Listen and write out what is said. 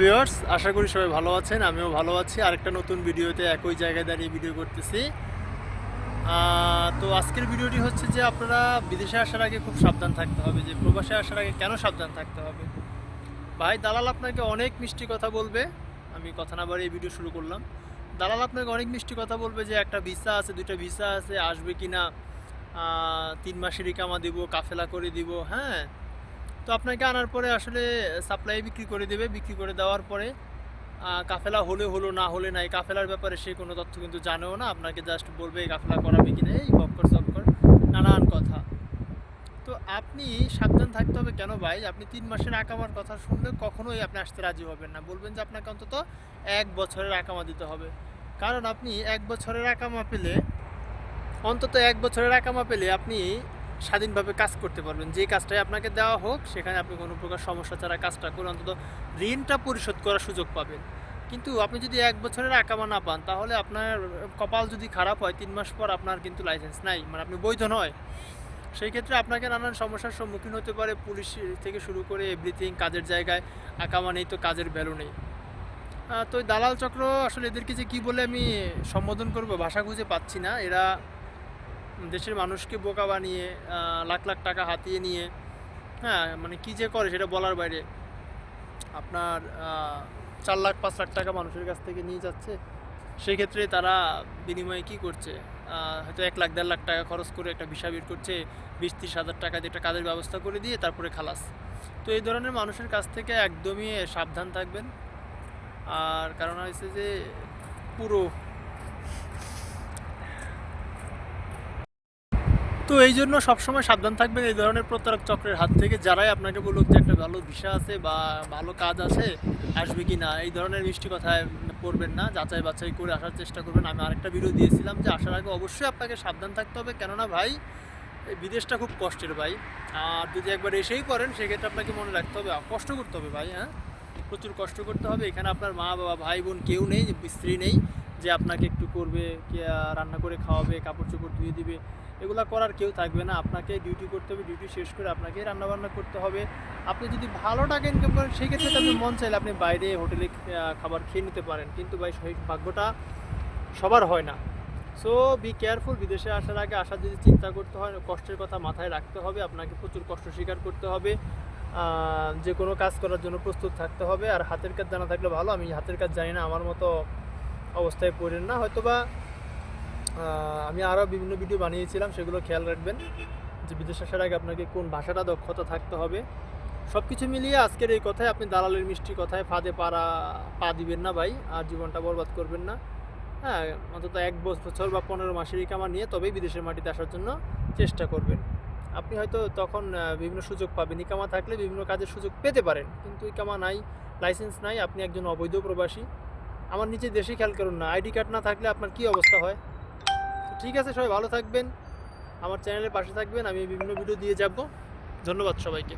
Viewers, আশা করি সবাই ভালো আছেন। আমিও ভালো আছি। আরেকটা নতুন ভিডিওতে একই জায়গায় দাঁড়িয়ে ভিডিও করতেছি। তো আজকের ভিডিওটি হচ্ছে যে আপনারা বিদেশে আসার আগে খুব সাবধান থাকতে হবে। যে প্রবাসে আসার আগে কেন সাবধান থাকতে হবে? ভাই, দালাল আপনাকে অনেক মিষ্টি কথা বলবে। আমি কথা না বাড়িয়ে ভিডিও শুরু করলাম। দালাল আপনাকে অনেক মিষ্টি কথা বলবে যে একটা ভিসা আছে, দুইটা ভিসা আছে, আসবে কি না, 3 মাসের ইকামা দিব, কাফেলা করে দিব। হ্যাঁ, তো আপনাকে আনার পরে আসলে সাপ্লাই বিক্রি করে দেবে। বিক্রি করে দেওয়ার পরে কাফেলা হলে হলো, না হলে নাই। কাফেলার ব্যাপারে সে কোনো তথ্য কিন্তু জানেও না। আপনাকে জাস্ট বলবে কাফেলা করাবে কিনা, এই বক্কর চক্কর নানান কথা। তো আপনি সাবধান থাকতে হবে। কেন ভাই? আপনি 3 মাসের আকামার কথা শুনলে কখনোই আপনি আসতে রাজি হবেন না। বলবেন যে আপনাকে অন্তত 1 বছরের আকামা দিতে হবে। কারণ আপনি 1 বছরের আকামা পেলে, অন্তত 1 বছরের আকামা পেলে আপনি স্বাধীনভাবে কাজ করতে পারবেন। যে কাজটাই আপনাকে দেওয়া হোক সেখানে আপনি কোনো প্রকার সমস্যা ছাড়া কাজটা করে অন্তত ঋণটা পরিশোধ করার সুযোগ পাবেন। কিন্তু আপনি যদি 1 বছরের আকামা না পান, তাহলে আপনার কপাল যদি খারাপ হয়, 3 মাস পর আপনার কিন্তু লাইসেন্স নাই, মানে আপনি বৈধ নয়। সেই ক্ষেত্রে আপনাকে নানান সমস্যার সম্মুখীন হতে পারে, পুলিশ থেকে শুরু করে এভরিথিং। কাজের জায়গায় আকামা নেই তো কাজের ভ্যালু নেই। তো এই দালাল চক্র আসলে এদেরকে যে কী বলে আমি সম্বোধন করব, ভাষা খুঁজে পাচ্ছি না। এরা দেশের মানুষকে বোকা বানিয়ে লাখ লাখ টাকা হাতিয়ে নিয়ে, হ্যাঁ, মানে কী যে করে সেটা বলার বাইরে। আপনার 4 লাখ 5 লাখ টাকা মানুষের কাছ থেকে নিয়ে যাচ্ছে। সেক্ষেত্রে তারা বিনিময়ে কী করছে? হয়তো 1 লাখ 1.5 লাখ টাকা খরচ করে একটা ভিসা বের করছে, 20-30 হাজার টাকা দিয়ে একটা কাজের ব্যবস্থা করে দিয়ে তারপরে খালাস। তো এই ধরনের মানুষের কাছ থেকে একদমই সাবধান থাকবেন। আর কারণ হয়েছে যে পুরো, তো এই জন্য সবসময় সাবধান থাকবেন এই ধরনের প্রতারক চক্রের হাত থেকে। যারাই আপনাকে বলুক যে একটা ভালো ভিসা আছে বা ভালো কাজ আছে, আসবে কি না, এই ধরনের মিষ্টি কথায় পড়বেন না। যাচাই বাছাই করে আসার চেষ্টা করবেন। আমি আরেকটা ভিডিও দিয়েছিলাম যে আসার আগে অবশ্যই আপনাকে সাবধান থাকতে হবে। কেননা ভাই, এই বিদেশটা খুব কষ্টের ভাই। আর যদি একবার এসেই পড়েন সেক্ষেত্রে আপনাকে মনে রাখতে হবে, কষ্ট করতে হবে ভাই। হ্যাঁ, প্রচুর কষ্ট করতে হবে। এখানে আপনার মা বাবা ভাই বোন কেউ নেই, স্ত্রী নেই যে আপনাকে একটু করবে, রান্না করে খাওয়াবে, কাপড় চোপড় ধুয়ে দিবে। এগুলা করার কেউ থাকবে না। আপনাকে ডিউটি করতে হবে, ডিউটি শেষ করে আপনাকে রান্নাবান্না করতে হবে। আপনি যদি ভালো টাকা ইনকাম করেন সেই ক্ষেত্রে আপনি মন চাইলে আপনি বাইরে হোটেলে খাবার খেয়ে নিতে পারেন। কিন্তু ভাই, সেই ভাগ্যটা সবার হয় না। So be careful. বিদেশে আসার আগে আসার যদি চিন্তা করতে হয়, কষ্টের কথা মাথায় রাখতে হবে। আপনাকে প্রচুর কষ্ট স্বীকার করতে হবে। যে কোনো কাজ করার জন্য প্রস্তুত থাকতে হবে। আর হাতের কাজ জানা থাকলে ভালো। আমি হাতের কাজ জানি না, আমার মতো অবস্থায় পড়েন না। হয়তোবা আমি আরও বিভিন্ন ভিডিও বানিয়েছিলাম, সেগুলো খেয়াল রাখবেন যে বিদেশে আসার আগে আপনাকে কোন ভাষাটা দক্ষতা থাকতে হবে। সব কিছু মিলিয়ে আজকের এই কথায়, আপনি দালালের মিষ্টি কথায় ফাঁদে পা দিবেন না ভাই। আর জীবনটা বরবাদ করবেন না। হ্যাঁ, অন্তত 1 বছর বা 15 মাসের ইকামা নিয়ে তবেই বিদেশের মাটিতে আসার জন্য চেষ্টা করবেন। আপনি হয়তো তখন বিভিন্ন সুযোগ পাবেন। ইকামা থাকলে বিভিন্ন কাজের সুযোগ পেতে পারেন, কিন্তু ইকামা নাই, লাইসেন্স নাই, আপনি একজন অবৈধ প্রবাসী। আমার নিচে দেশে খেয়াল করুন না, আইডি কার্ড না থাকলে আপনার কী অবস্থা হয়। ঠিক আছে, সবাই ভালো থাকবেন, আমার চ্যানেলের পাশে থাকবেন। আমি বিভিন্ন ভিডিও দিয়ে যাব। ধন্যবাদ সবাইকে।